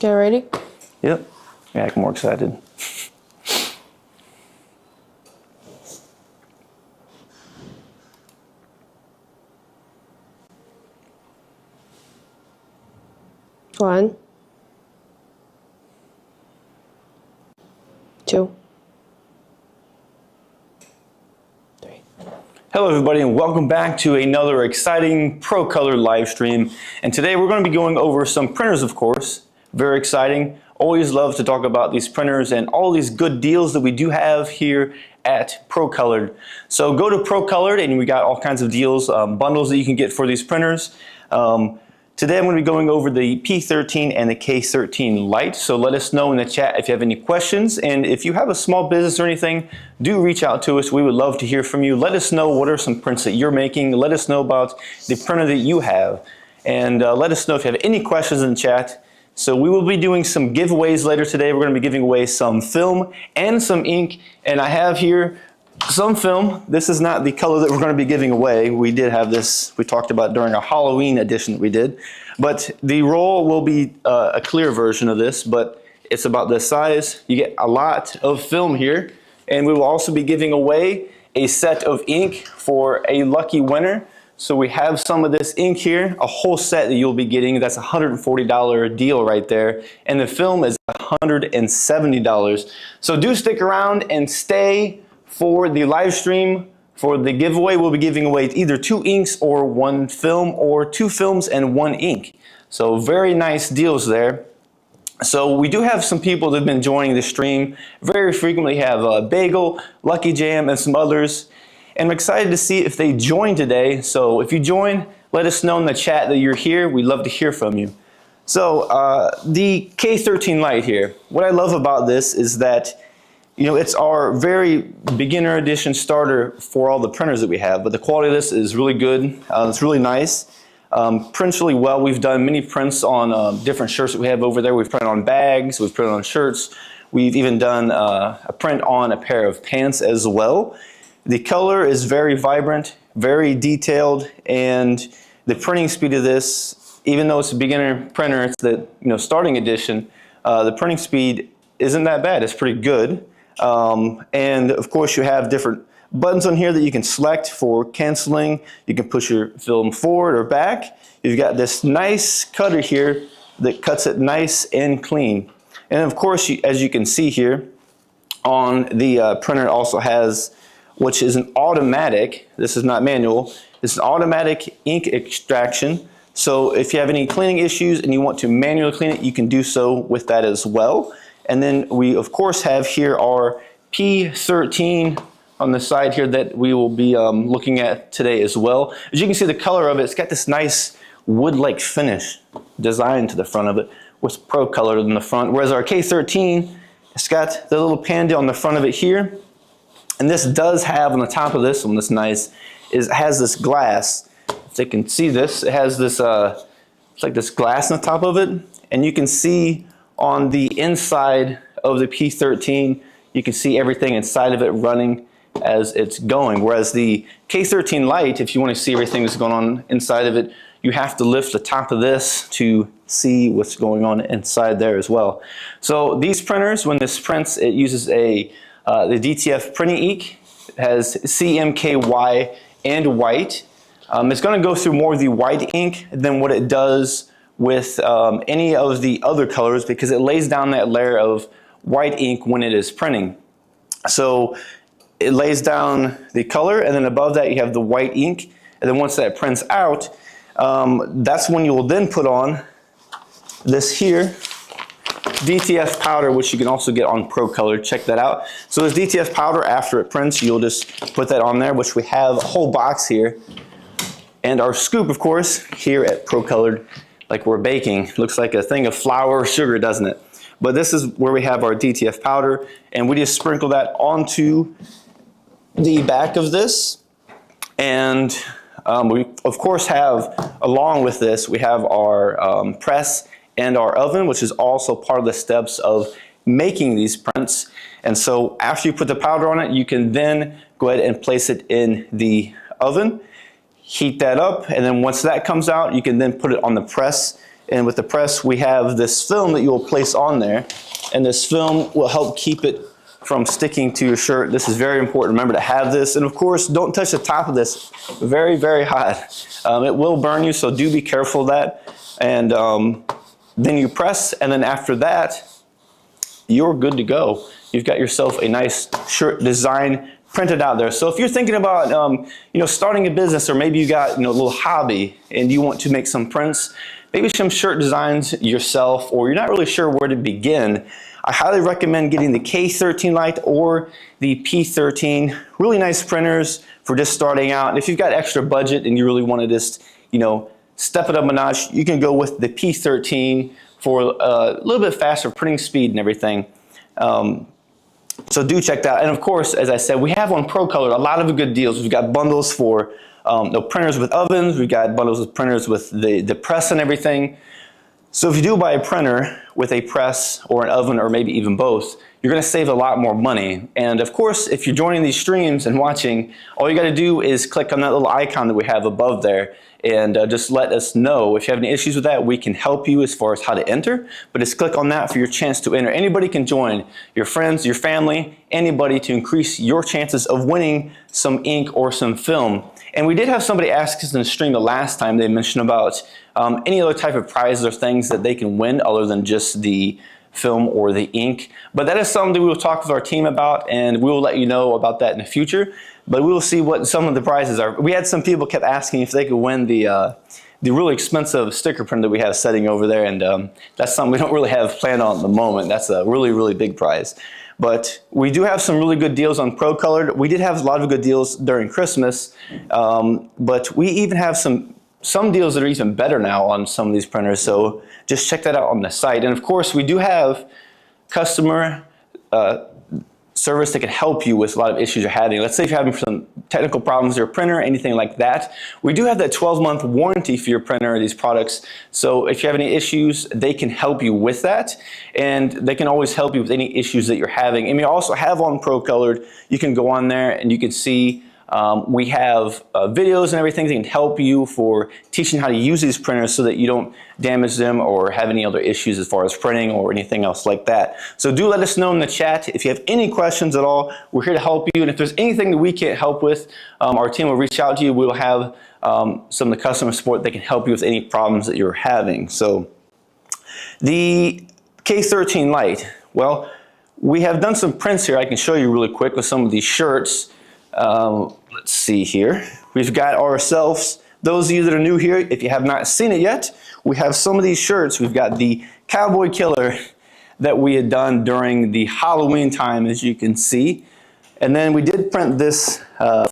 Okay, ready? Yep. Yeah, I'm more excited. One, two, three. Hello everybody and welcome back to another exciting ProColor live stream. And today we're going to be going over some printers, of course. Very exciting. Always love to talk about these printers and all these good deals that we do have here at ProColored. So go to ProColored and we got all kinds of deals, bundles that you can get for these printers. Today I'm going to be going over the P13 and the K13 Lite, so let us know in the chat if you have any questions, and if you have a small business or anything, do reach out to us. We would love to hear from you. Let us know what are some prints that you're making. Let us know about the printer that you have, and let us know if you have any questions in the chat. So we will be doing some giveaways later today. We're going to be giving away some film and some ink, and I have here some film. This is not the color that we're going to be giving away. We did have this, we talked about during a Halloween edition that we did. But the roll will be a clear version of this, but it's about this size. You get a lot of film here. And we will also be giving away a set of ink for a lucky winner. So we have some of this ink here, a whole set that you'll be getting. That's a $140 deal right there. And the film is $170. So do stick around and stay for the live stream. For the giveaway, we'll be giving away either 2 inks or 1 film, or 2 films and 1 ink. So very nice deals there. So we do have some people that have been joining the stream. Very frequently have Bagel, Lucky Jam, and some others. And I'm excited to see if they join today. So if you join, let us know in the chat that you're here. We'd love to hear from you. So the K13 Lite here. What I love about this is that it's our very beginner edition starter for all the printers that we have, but the quality of this is really good. It's really nice. Prints really well. We've done many prints on different shirts that we have over there. We've printed on bags, we've printed on shirts. We've even done a print on a pair of pants as well. The color is very vibrant, very detailed, and the printing speed of this, even though it's a beginner printer, it's the starting edition, the printing speed isn't that bad. It's pretty good. And of course you have different buttons on here that you can select for canceling. You can push your film forward or back. You've got this nice cutter here that cuts it nice and clean. And of course, as you can see here on the printer, it also has, which is an automatic, this is not manual, this is automatic ink extraction. So if you have any cleaning issues and you want to manually clean it, you can do so with that as well. And then we, of course, have here our P13 on the side here that we will be looking at today as well. As you can see, the color of it, it's got this nice wood-like finish design to the front of it with ProColored in the front. Whereas our K13, it's got the little panda on the front of it here. And this does have on the top of this one, that's nice, is it has this glass. If you can see this, it has this, it's like this glass on the top of it. And you can see on the inside of the P13, you can see everything inside of it running as it's going. Whereas the K13 Lite, if you want to see everything that's going on inside of it, you have to lift the top of this to see what's going on inside there as well. So these printers, when this prints, it uses the DTF printing ink. It has CMKY and white. It's going to go through more of the white ink than what it does with any of the other colors, because it lays down that layer of white ink when it is printing. So it lays down the color, and then above that you have the white ink, and then once that prints out, that's when you will then put on this here DTF powder, which you can also get on ProColor. Check that out. So this DTF powder, after it prints, you'll just put that on there, which we have a whole box here, and our scoop, of course, here at ProColored. Like we're baking. Looks like a thing of flour or sugar, doesn't it? But this is where we have our DTF powder, and we just sprinkle that onto the back of this. And we, of course, have, along with this, we have our press and our oven, which is also part of the steps of making these prints. And so after you put the powder on it, you can then go ahead and place it in the oven. Heat that up, and then once that comes out, you can then put it on the press And with the press, we have this film that you will place on there, and this film will help keep it from sticking to your shirt. This is very important. Remember to have this. And of course, don't touch the top of this. Very, very hot. It will burn you, so do be careful of that. And then you press, and then after that, you're good to go. You've got yourself a nice shirt design printed out there. So if you're thinking about starting a business, or maybe you got a little hobby and you want to make some prints, maybe some shirt designs yourself, or you're not really sure where to begin, I highly recommend getting the K13 Lite or the P13. Really nice printers for just starting out. And if you've got extra budget and you really want to just step it up a notch, you can go with the P13 for a little bit faster printing speed and everything. So do check that out. And of course, as I said, we have on ProColor a lot of good deals. We've got bundles for the printers with ovens. We've got bundles with printers with the press and everything. So if you do buy a printer with a press or an oven, or maybe even both, you're going to save a lot more money. And of course, if you're joining these streams and watching, all you got to do is click on that little icon that we have above there, and just let us know. If you have any issues with that, we can help you as far as how to enter, but just click on that for your chance to enter. Anybody can join, your friends, your family, anybody, to increase your chances of winning some ink or some film. And we did have somebody ask us in the stream the last time. They mentioned about any other type of prizes or things that they can win other than just the film or the ink. But that is something we will talk with our team about, and we will let you know about that in the future. But we will see what some of the prizes are. We had some people kept asking if they could win the really expensive sticker print that we have setting over there, and that's something we don't really have planned on at the moment. That's a really, really big prize. But we do have some really good deals on ProColor. We did have a lot of good deals during Christmas, but we even have some deals that are even better now on some of these printers. So just check that out on the site. And of course, we do have customer service that can help you with a lot of issues you're having. Let's say if you're having some technical problems with your printer, anything like that. We do have that 12-month warranty for your printer, these products. So if you have any issues, they can help you with that. And they can always help you with any issues that you're having. And we also have on ProColor, you can go on there and you can see we have videos and everything that can help you for teaching how to use these printers so that you don't damage them or have any other issues as far as printing or anything else like that. So do let us know in the chat if you have any questions at all. We're here to help you, and if there's anything that we can't help with, our team will reach out to you. We'll have some of the customer support that can help you with any problems that you're having. So the K13 Lite, well, we have done some prints here. I can show you really quick with some of these shirts. Let's see here. We've got ourselves, those of you that are new here, if you have not seen it yet, we have some of these shirts. We've got the Cowboy Killer that we had done during the Halloween time, as you can see. And then we did print this a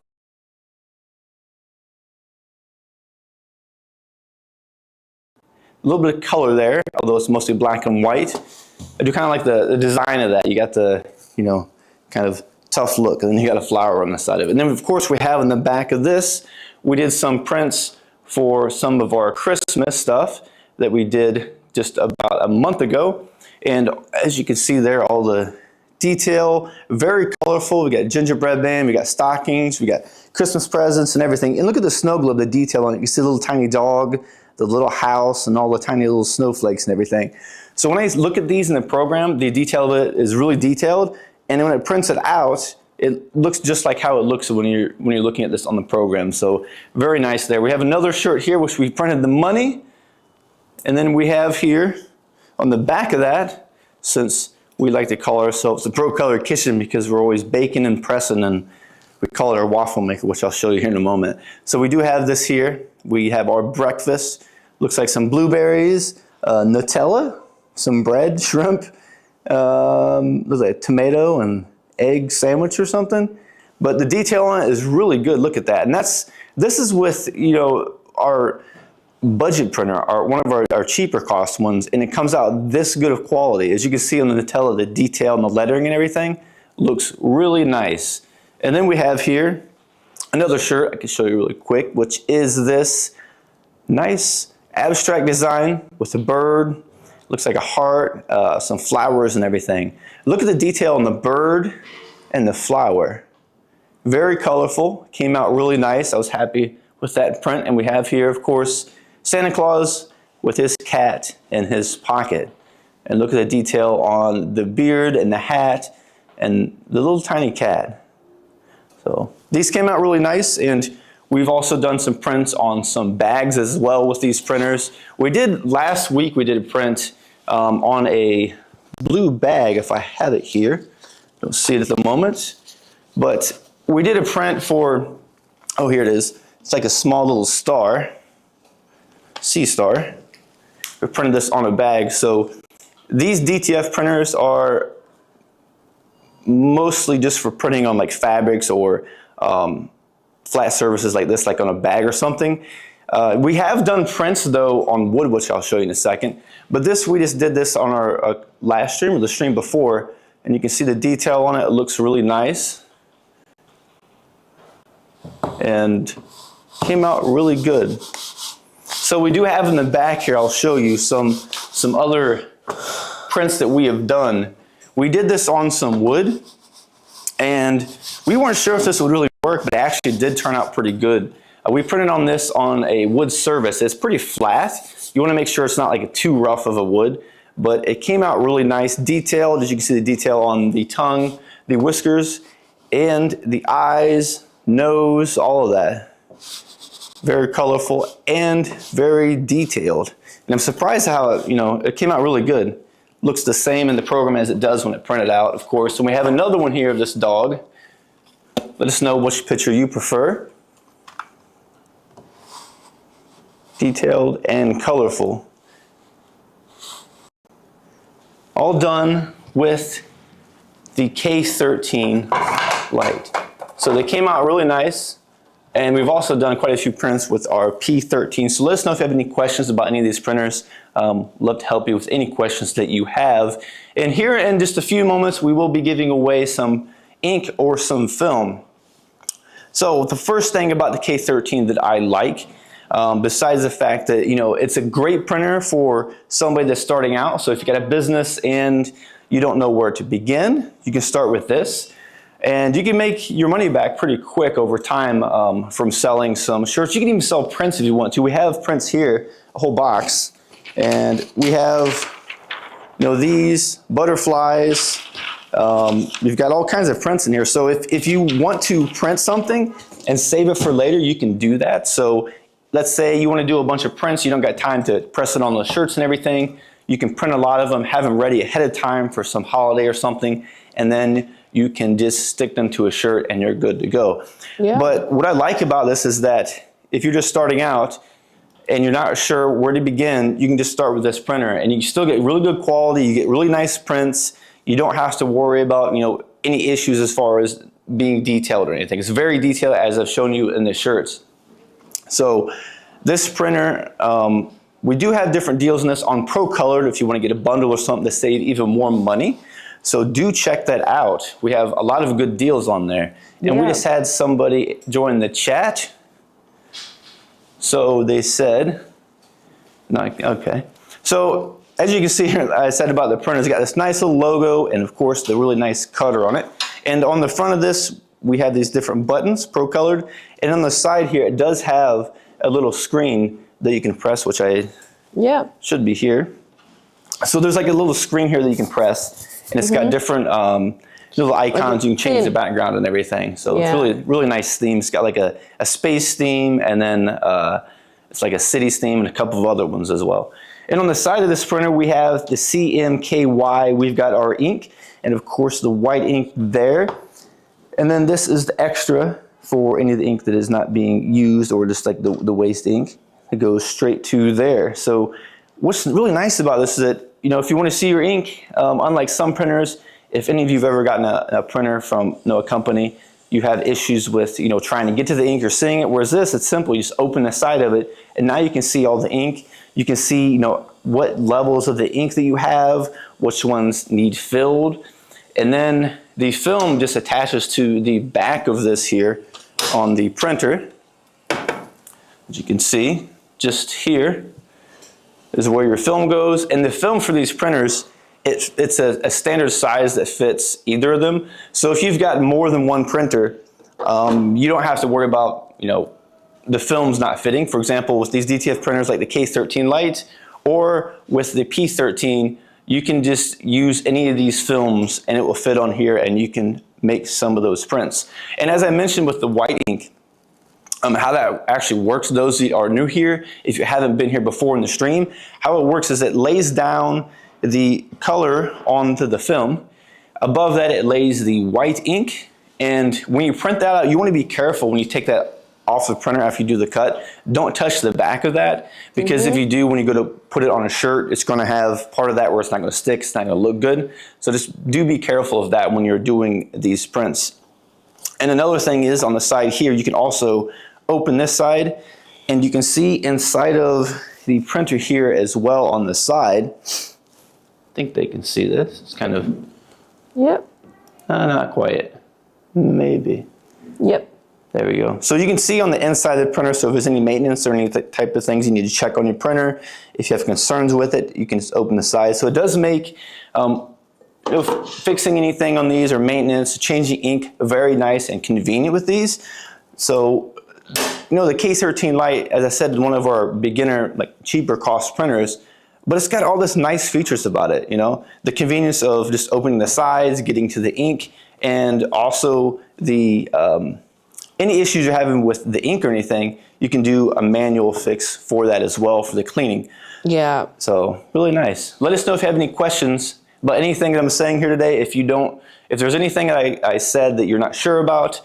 little bit of color there, although it's mostly black and white. I do kind of like the design of that. You got the, kind of tough look, and then you got a flower on the side of it. And then of course we have in the back of this, we did some prints for some of our Christmas stuff that we did just about a month ago. And as you can see there, all the detail, very colorful. We got gingerbread man, we got stockings, we got Christmas presents and everything. And look at the snow globe, the detail on it. You see the little tiny dog, the little house, and all the tiny little snowflakes and everything. So when I look at these in the program, the detail of it is really detailed. And when it prints it out, it looks just like how it looks when you're looking at this on the program. So very nice there. We have another shirt here, which we printed the money. And then we have here on the back of that, since we like to call ourselves the ProColor Kitchen because we're always baking and pressing, and we call it our waffle maker, which I'll show you here in a moment. So we do have this here. We have our breakfast. Looks like some blueberries, Nutella, some bread, shrimp, looks like a tomato and egg sandwich or something. But the detail on it is really good. Look at that. And this is with, our budget printer, one of our cheaper cost ones, and it comes out this good of quality. As you can see on the Nutella, the detail and the lettering and everything looks really nice. And then we have here another shirt I can show you really quick, which is this nice abstract design with a bird. Looks like a heart, some flowers and everything. Look at the detail on the bird and the flower. Very colorful, came out really nice. I was happy with that print. And we have here, of course, Santa Claus with his cat in his pocket. And look at the detail on the beard and the hat and the little tiny cat. So these came out really nice, and we've also done some prints on some bags as well with these printers. Last week we did a print on a blue bag, if I have it here. Don't see it at the moment. But we did a print for, oh, here it is. It's like a small little star, sea star. We printed this on a bag. So these DTF printers are mostly just for printing on like fabrics or flat surfaces like this, like on a bag or something. We have done prints though on wood, which I'll show you in a second. But we just did this on our last stream or the stream before, and you can see the detail on it. It looks really nice and came out really good. So we do have in the back here, I'll show you some other prints that we have done. We did this on some wood, and we weren't sure if this would really work, but it actually did turn out pretty good. We printed on this on a wood surface. It's pretty flat. You want to make sure it's not like too rough of a wood, but it came out really nice, detailed. As you can see, the detail on the tongue, the whiskers, and the eyes, nose, all of that. Very colorful and very detailed. And I'm surprised how it came out really good. Looks the same in the program as it does when it printed out, of course. And we have another one here of this dog. Let us know which picture you prefer. Detailed and colorful. All done with the K13 light. So they came out really nice. And we've also done quite a few prints with our P13. So let us know if you have any questions about any of these printers. Love to help you with any questions that you have. And here in just a few moments, we will be giving away some ink or some film. So the first thing about the K13 that I like, besides the fact that it's a great printer for somebody that's starting out. So if you got a business and you don't know where to begin, you can start with this. And you can make your money back pretty quick over time from selling some shirts. You can even sell prints if you want to. We have prints here, a whole box. And we have, these butterflies. We've got all kinds of prints in here. So if you want to print something and save it for later, you can do that. So let's say you want to do a bunch of prints. You don't got time to press it on the shirts and everything. You can print a lot of them, have them ready ahead of time for some holiday or something. And then you can just stick them to a shirt and you're good to go. Yeah. But what I like about this is that if you're just starting out and you're not sure where to begin, you can just start with this printer and you still get really good quality, you get really nice prints. You don't have to worry about any issues as far as being detailed or anything. It's very detailed, as I've shown you in the shirts. So this printer, we do have different deals in this on Pro Colored if you want to get a bundle or something to save even more money. So do check that out. We have a lot of good deals on there. And we just had somebody join the chat. So they said, okay. So as you can see here, I said about the printer, it's got this nice little logo and of course the really nice cutter on it. And on the front of this, we have these different buttons, Pro Colored. And on the side here, it does have a little screen that you can press, which should be here. So there's like a little screen here that you can press. And it's got different little icons. You can change the background and everything. So it's really nice theme. It's got like a space theme, and then it's like a city theme and a couple of other ones as well. And on the side of this printer, we have the CMKY. We've got our ink, and of course the white ink there. And then this is the extra for any of the ink that is not being used or just like the waste ink. It goes straight to there. So what's really nice about this is that if you want to see your ink, unlike some printers, if any of you have ever gotten a printer from a company, you have issues with trying to get to the ink or seeing it. Whereas this, it's simple. You just open the side of it, and now you can see all the ink. You can see what levels of the ink that you have, which ones need filled, and then the film just attaches to the back of this here on the printer. As you can see, just here is where your film goes. And the film for these printers, it's a standard size that fits either of them. So if you've got more than one printer, you don't have to worry about the film's not fitting. For example, with these DTF printers like the K13 Lite or with the P13, you can just use any of these films and it will fit on here and you can make some of those prints. And as I mentioned with the white ink, how that actually works, those that are new here, if you haven't been here before in the stream, how it works is it lays down the color onto the film. Above that, it lays the white ink. And when you print that out, you want to be careful when you take that off the printer after you do the cut. Don't touch the back of that, because if you do, when you go to put it on a shirt, it's going to have part of that where it's not going to stick, it's not going to look good. So just do be careful of that when you're doing these prints. And another thing is on the side here, you can also open this side and you can see inside of the printer here as well on the side. I think they can see this. It's kind of, Yep. not quite, maybe. Yep. There we go. So you can see on the inside of the printer, so if there's any maintenance or any type of things you need to check on your printer, if you have concerns with it, you can just open the side. So it does make fixing anything on these or maintenance, changing ink, very nice and convenient with these. So, the K13 Lite, as I said, is one of our beginner, cheaper cost printers, but it's got all this nice features about it, the convenience of just opening the sides, getting to the ink, and also the, any issues you're having with the ink or anything, you can do a manual fix for that as well for the cleaning. Yeah. So really nice. Let us know if you have any questions about anything that I'm saying here today. If there's anything that I said that you're not sure about,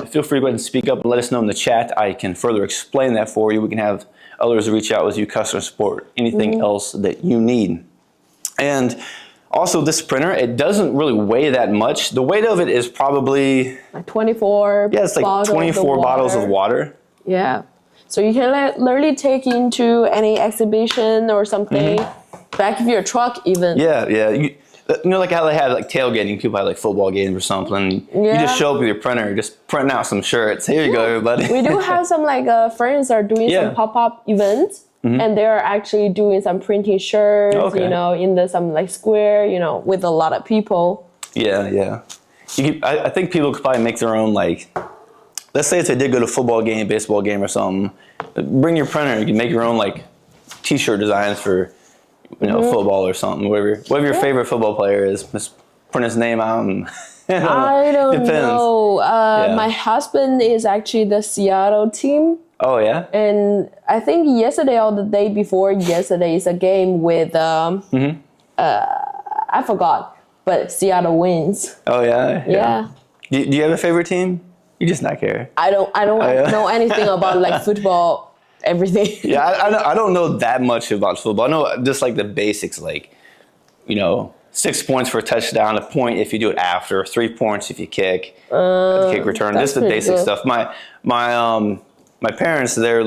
feel free to go ahead and speak up and let us know in the chat. I can further explain that for you. We can have others reach out with you, customer support, anything else that you need. And also, this printer, it doesn't really weigh that much. The weight of it is probably... Like 24 Yeah, it's like 24 bottles of water. Yeah. So you can literally take into any exhibition or something. Back of your truck even. Yeah, yeah. Like how they have tailgating, people have football games or something. You just show up with your printer, just print out some shirts. Here you go, everybody. We do have some friends are doing some pop-up events. And they're actually doing some printing shirts, in some square, with a lot of people. Yeah, yeah. I think people could probably make their own, let's say if they did go to a football game, baseball game or something, bring your printer, you can make your own t-shirt designs for, football or something, whatever your favorite football player is, just print his name out and I don't Depends. know. My husband is actually the Seattle team. Oh, yeah? And I think yesterday or the day before yesterday is a game with, I forgot, but Seattle wins. Oh, yeah? Yeah. Do you have a favorite team? You just not care? I don't know anything about football, everything. Yeah, I don't know that much about football. I know just the basics, 6 points for a touchdown, a point if you do it after, 3 points if you kick, the kick return. This is the basic stuff. My parents, they're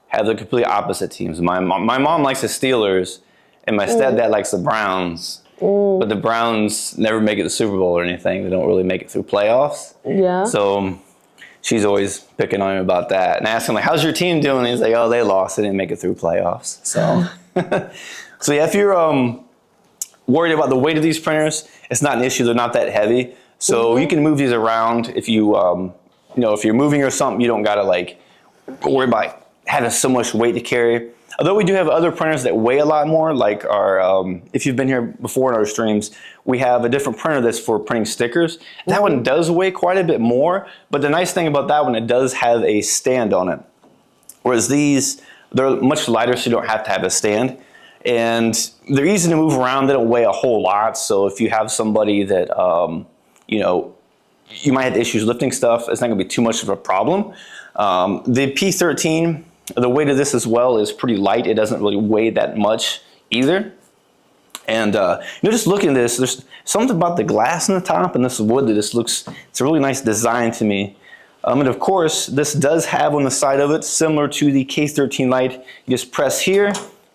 have the complete opposite teams. My mom likes the Steelers, and my stepdad likes the Browns. But the Browns never make it to the Super Bowl or anything. They don't really make it through playoffs. Yeah. So she's always picking on him about that and asking how's your team doing? And he's like, oh, they lost. They didn't make it through playoffs. So, so yeah, if you're worried about the weight of these printers, it's not an issue. They're not that heavy. So you can move these around. If you, if you're moving or something, you don't got to worry about having so much weight to carry. Although we do have other printers that weigh a lot more, like our, if you've been here before in our streams, we have a different printer that's for printing stickers. That one does weigh quite a bit more, but the nice thing about that one, it does have a stand on it. Whereas these, they're much lighter, so you don't have to have a stand. And they're easy to move around. They don't weigh a whole lot, so if you have somebody that, you might have issues lifting stuff, it's not gonna be too much of a problem. The P13, the weight of this as well is pretty light. It doesn't really weigh that much either. And just looking at this, there's something about the glass on the top and this wood that just looks, it's a really nice design to me. And of course, this does have on the side of it, similar to the K13 Lite, you just press here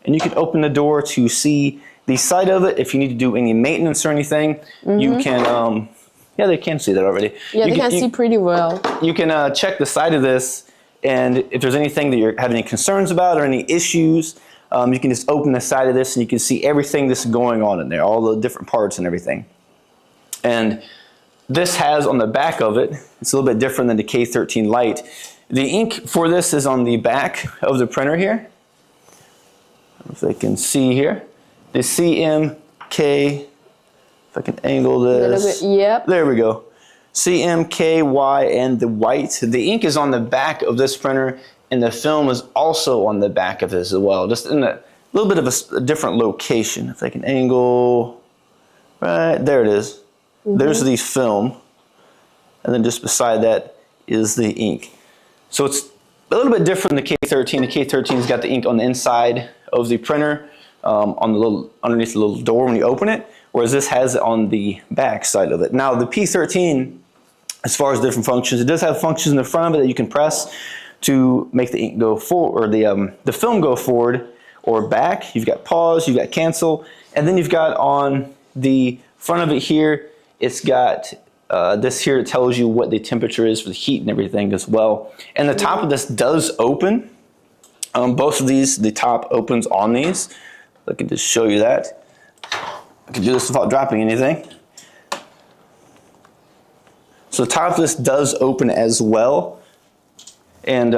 and you can open the door to see the side of it. If you need to do any maintenance or anything, you can, yeah, they can see that already. Yeah, they can see pretty well. You can check the side of this, and if there's anything that you're having any concerns about or any issues, you can just open the side of this and you can see everything that's going on in there, all the different parts and everything. And this has on the back of it, it's a little bit different than the K13 Lite. The ink for this is on the back of the printer here. if they can see here, the CMK, if I can angle this. Yep. There we go. CMKY and the white. The ink is on the back of this printer, and the film is also on the back of this as well, just in a little bit of a different location. If I can angle, right, there it is. There's the film, and then just beside that is the ink. So it's a little bit different than the K13. The K13's got the ink on the inside of the printer, on the little, underneath the little door when you open it, whereas this has it on the back side of it. Now the P13, as far as different functions, it does have functions in the front of it that you can press to make the ink go forward, or the film go forward or back. You've got pause, you've got cancel, and then you've got on the front of it here, it's got this here. It tells you what the temperature is for the heat and everything as well. And the top of this does open. Both of these, the top opens on these. I can just show you that. I can do this without dropping anything. So the top of this does open as well. And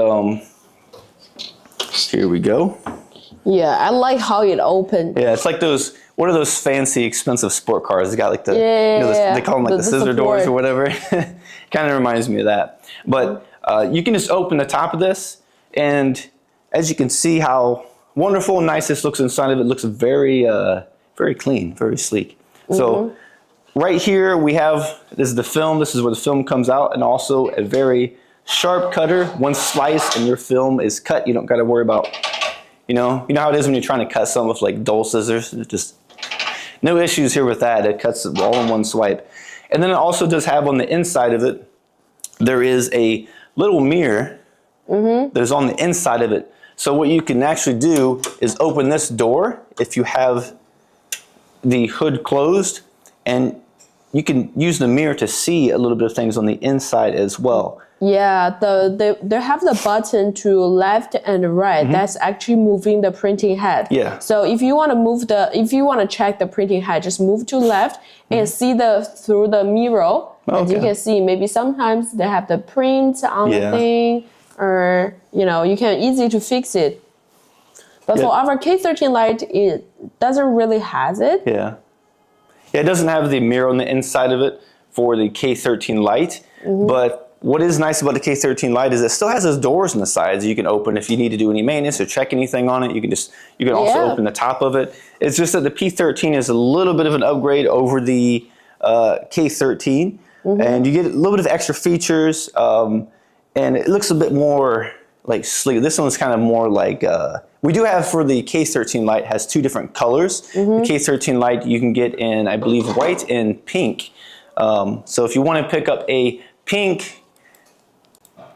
here we go. Yeah, I like how it opened. Yeah, it's like those, what are those fancy, expensive sport cars? It's got like the, you know, they call them like the scissor doors or whatever. Kind of reminds me of that. But you can just open the top of this, and as you can see how wonderful and nice this looks inside of it. It looks very, very clean, very sleek. So right here we have, this is the film. This is where the film comes out, and also a very sharp cutter. One slice and your film is cut. You don't got to worry about, you know how it is when you're trying to cut something with like dull scissors. It's just no issues here with that. It cuts it all in one swipe. And then it also does have on the inside of it, there is a little mirror that's on the inside of it. So what you can actually do is open this door if you have the hood closed, and you can use the mirror to see a little bit of things on the inside as well. Yeah, they have the button to left and right. That's actually moving the printing head. Yeah. So if you want to move if you want to check the printing head, just move to left and see through the mirror. And you can see maybe sometimes they have the print on the thing, or you can easy to fix it. But for our K13 Lite, it doesn't really has it. Yeah. Yeah, it doesn't have the mirror on the inside of it for the K13 Lite, but what is nice about the K13 Lite is it still has those doors on the sides you can open if you need to do any maintenance or check anything on it. You can also open the top of it. It's just that the P13 is a little bit of an upgrade over the K13, and you get a little bit of extra features, and it looks a bit more like sleek. This one's kind of more like, we do have for the K13 Lite has two different colors. The K13 Lite you can get in, I believe, white and pink. So if you want to pick up a pink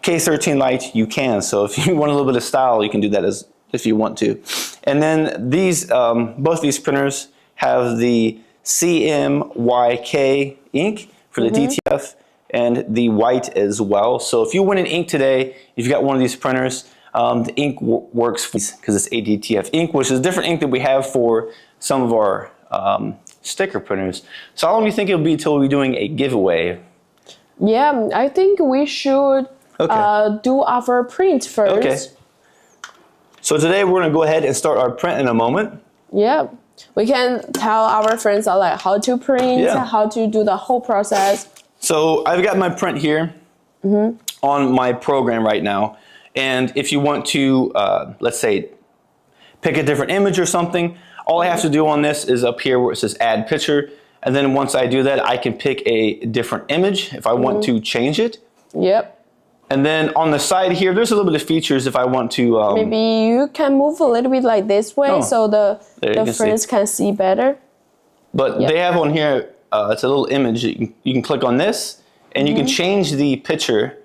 K13 Lite, you can. So if you want a little bit of style, you can do that if you want to. And then these, both these printers have the CMYK ink for the DTF and the white as well. So if you win an ink today, if you've got one of these printers, the ink works because it's ADTF ink, which is a different ink that we have for some of our sticker printers. So how long do you think it'll be until we're doing a giveaway? Yeah, I think we should do our print first. Okay. So today we're going to go ahead and start our print in a moment. Yeah. We can tell our friends like how to print, how to do the whole process. So I've got my print here on my program right now. And if you want to, let's say, pick a different image or something, all I have to do on this is up here where it says add picture. And then once I do that, I can pick a different image if I want to change it. Yep. And then on the side here, there's a little bit of features if I want to... maybe you can move a little bit like this way so the friends can see better. But they have on here, it's a little image. You can click on this, and you can change the picture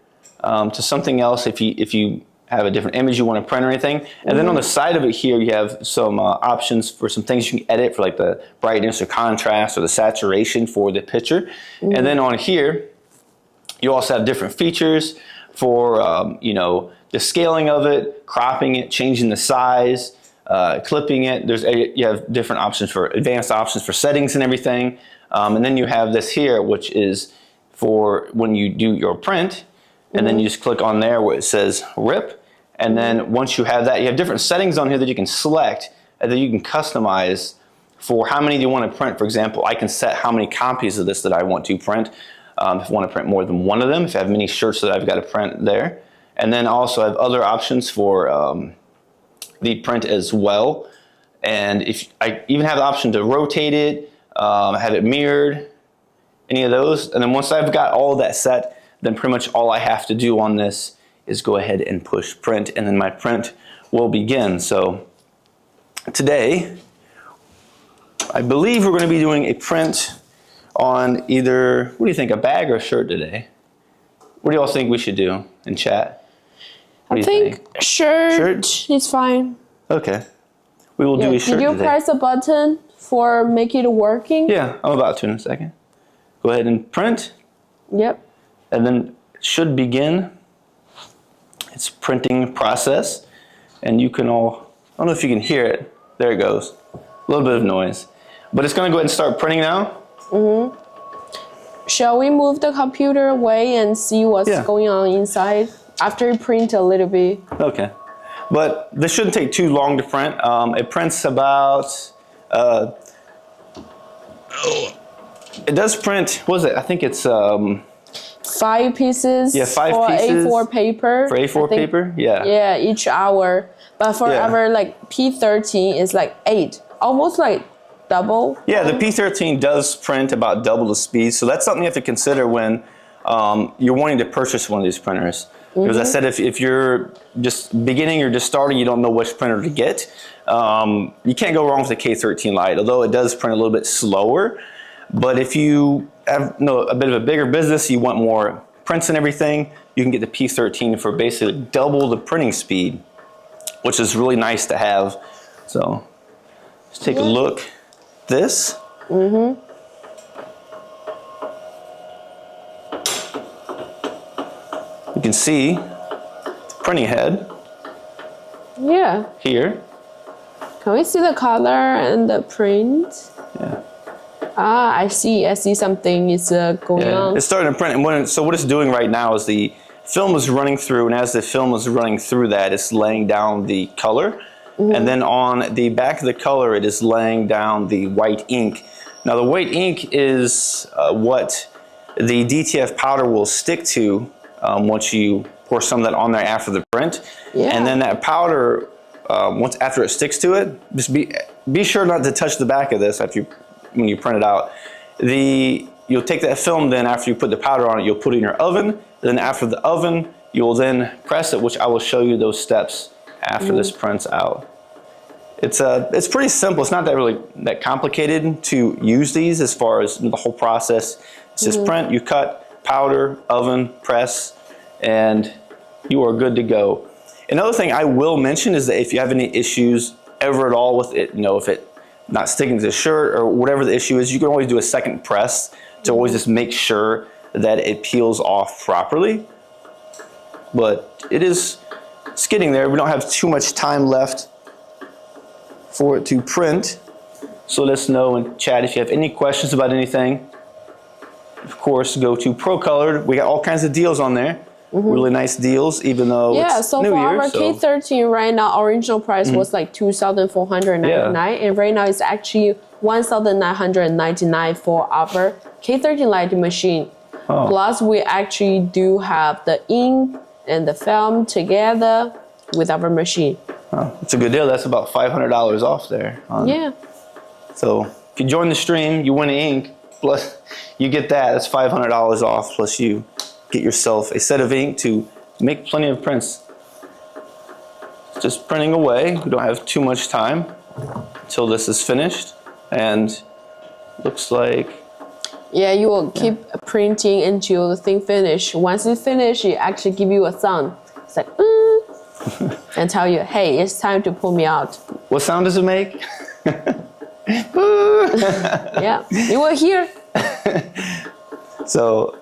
to something else if you have a different image you want to print or anything. And then on the side of it here, you have some options for some things you can edit for like the brightness or contrast or the saturation for the picture. And then on here, you also have different features for, the scaling of it, cropping it, changing the size, clipping it. You have different options for advanced options for settings and everything. And then you have this here, which is for when you do your print. And then you just click on there where it says RIP. And then once you have that, you have different settings on here that you can select and then you can customize for how many do you want to print. For example, I can set how many copies of this that I want to print. If I want to print more than one of them, if I have many shirts that I've got to print there. And then also I have other options for the print as well. And if I even have the option to rotate it, have it mirrored, any of those. And then once I've got all of that set, then pretty much all I have to do on this is go ahead and push print, and then my print will begin. So today, I believe we're going to be doing a print on either, what do you think, a bag or a shirt today? What do you all think we should do in chat? I think shirt is fine. Okay. We will do a shirt today. Did you press the button for make it working? Yeah, I'm about to in a second. Go ahead and print. Yep. And then it should begin its printing process. And you can all, I don't know if you can hear it. There it goes. A little bit of noise. But it's going to go ahead and start printing now. Shall we move the computer away and see what's going on inside after you print a little bit? Okay. But this shouldn't take too long to print. It prints about, it does print, what is it? I think it's 5 pieces. Yeah, 5 for pieces. A4 paper. For A4 paper? Yeah. Yeah, each hour. But for our like P13 is like 8. Almost like double. Yeah, the P13 does print about double the speed. So that's something you have to consider when you're wanting to purchase one of these printers. Because I said if you're just beginning or just starting, you don't know which printer to get, you can't go wrong with the K13 Lite, although it does print a little bit slower. But if you have a bit of a bigger business, you want more prints and everything, you can get the P13 for basically double the printing speed, which is really nice to have. So let's take a look at this. You can see the printing head here. Can we see the color and the print? Yeah. Ah, I see something is going on. It's starting to print. And so what it's doing right now is the film is running through, and as the film is running through that, it's laying down the color. And then on the back of the color, it is laying down the white ink. Now the white ink is what the DTF powder will stick to once you pour some of that on there after the print. And then that powder, once after it sticks to it, just be sure not to touch the back of this when you print it out. You'll take that film, then after you put the powder on it, you'll put it in your oven. Then after the oven, you'll then press it, which I will show you those steps after this prints out. It's pretty simple. It's not that complicated to use these as far as the whole process. It's just print, you cut, powder, oven, press, and you are good to go. Another thing I will mention is that if you have any issues ever at all with it, if it not sticking to the shirt or whatever the issue is, you can always do a second press to always just make sure that it peels off properly. But it's getting there. We don't have too much time left for it to print. So let us know in chat if you have any questions about anything. Of course, go to ProColored. We got all kinds of deals on there. Really nice deals, even though it's so New for Year. our K13 right now, original price was like $2,499, and right now it's actually $1,999 for our K13 Lite machine. Plus, we actually do have the ink and the film together with our machine. It's a good deal. That's about $500 off there. So if you join the stream, you win ink. Plus, you get that. That's $500 off. Plus, you get yourself a set of ink to make plenty of prints. Just printing away. We don't have too much time until this is finished. And looks like... Yeah, you will keep printing until the thing finish. Once it finish, it actually give you a sound. It's like, and tell you, hey, it's time to pull me out. What sound does it make? Yeah, you will hear. So,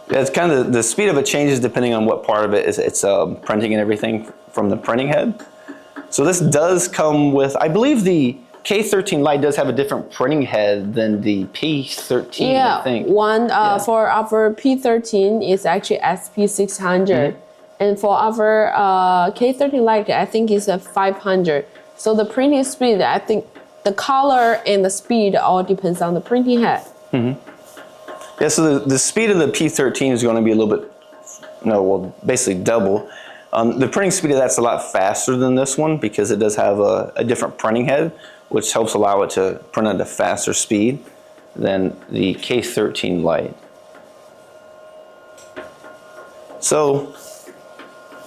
it's kind of the speed of it changes depending on what part of it is it's printing and everything from the printing head. So this does come with, I believe the K13 Lite does have a different printing head than the P13, I think. For our P13 is actually SP600. And for our K13 Lite, I think it's a 500. So the printing speed, I think the color and the speed all depends on the printing head. Yeah, so the speed of the P13 is going to be a little bit, basically double. The printing speed of that's a lot faster than this one because it does have a different printing head, which helps allow it to print at a faster speed than the K13 Lite. So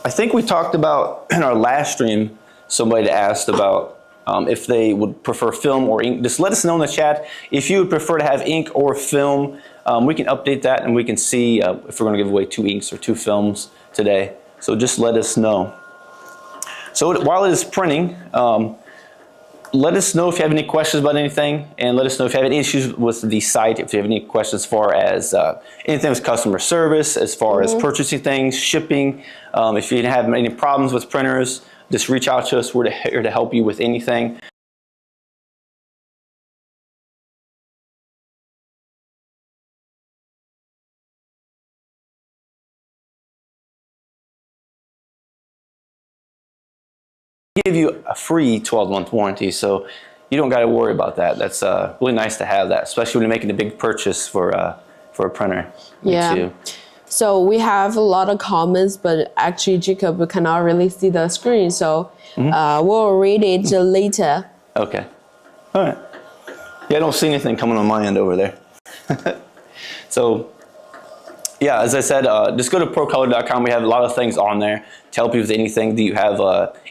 I think we talked about in our last stream, somebody asked about if they would prefer film or ink. Just let us know in the chat if you would prefer to have ink or film. We can update that and we can see if we're going to give away 2 inks or 2 films today. So just let us know. So while it is printing, let us know if you have any questions about anything, and let us know if you have any issues with the site, if you have any questions as far as anything with customer service, as far as purchasing things, shipping. If you have any problems with printers, just reach out to us. We're here to help you with anything. Give you a free 12-month warranty, so you don't got to worry about that. That's really nice to have that, especially when you're making a big purchase for a printer. Yeah. So we have a lot of comments, but actually Jacob cannot really see the screen, so we'll read it later. Okay. All right. Yeah, I don't see anything coming on my end over there. So, yeah, as I said, just go to procolor.com. We have a lot of things on there to help you with anything that you have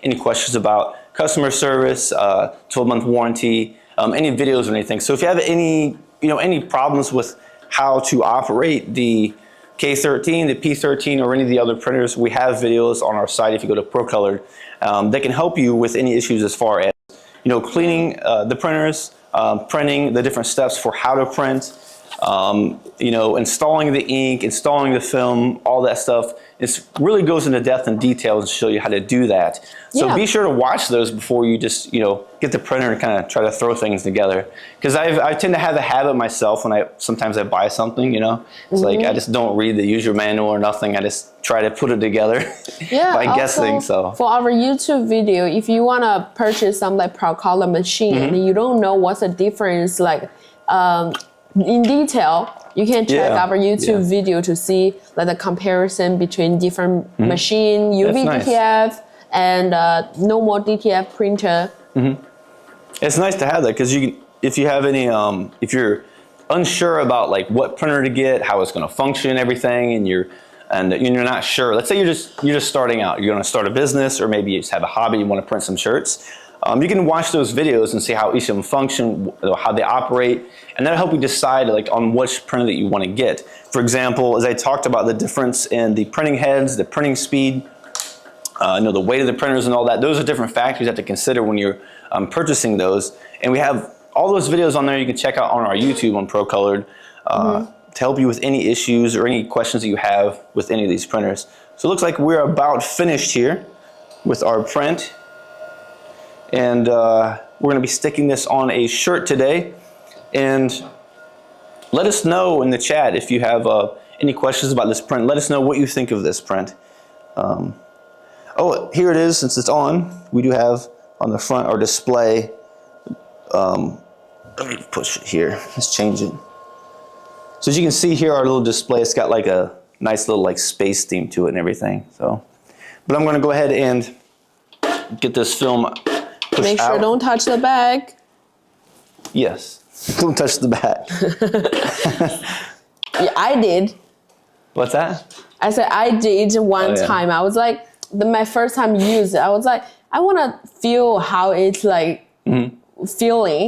any questions about. Customer service, 12-month warranty, any videos or anything. So if you have any problems with how to operate the K13, the P13, or any of the other printers, we have videos on our site. If you go to ProColor, they can help you with any issues as far as cleaning the printers, printing, the different steps for how to print, installing the ink, installing the film, all that stuff. It really goes into depth and detail to show you how to do that. So be sure to watch those before you just, get the printer and kind of try to throw things together. Because I tend to have a habit myself when sometimes I buy something, it's like I just don't read the user manual or nothing. I just try to put it together by guessing. So for our YouTube video, if you want to purchase some like ProColor machine and you don't know what's the difference, like in detail, you can check our YouTube video to see like the comparison between different machine, UV DTF and no more DTF printer. It's nice to have that because if you have any, if you're unsure about like what printer to get, how it's going to function, everything, and you're not sure. Let's say you're just starting out. You're going to start a business, or maybe you just have a hobby. You want to print some shirts. You can watch those videos and see how each of them function, how they operate, and that'll help you decide like on which printer that you want to get. For example, as I talked about the difference in the printing heads, the printing speed, the weight of the printers and all that, those are different factors you have to consider when you're purchasing those. And we have all those videos on there you can check out on our YouTube on ProColored to help you with any issues or any questions that you have with any of these printers. So it looks like we're about finished here with our print. And we're going to be sticking this on a shirt today. And let us know in the chat if you have any questions about this print. Let us know what you think of this print. Oh, here it is. Since it's on, we do have on the front our display. Let me push it here. Let's change it. So as you can see here, our little display, it's got like a nice little like space theme to it and everything. So, but I'm going to go ahead and get this film. Make sure don't touch the bag. Yes, don't touch the bag. Yeah, I did. What's that? I said I did one time. I was like, my first time use it, I was like, I want to feel how it's like feeling.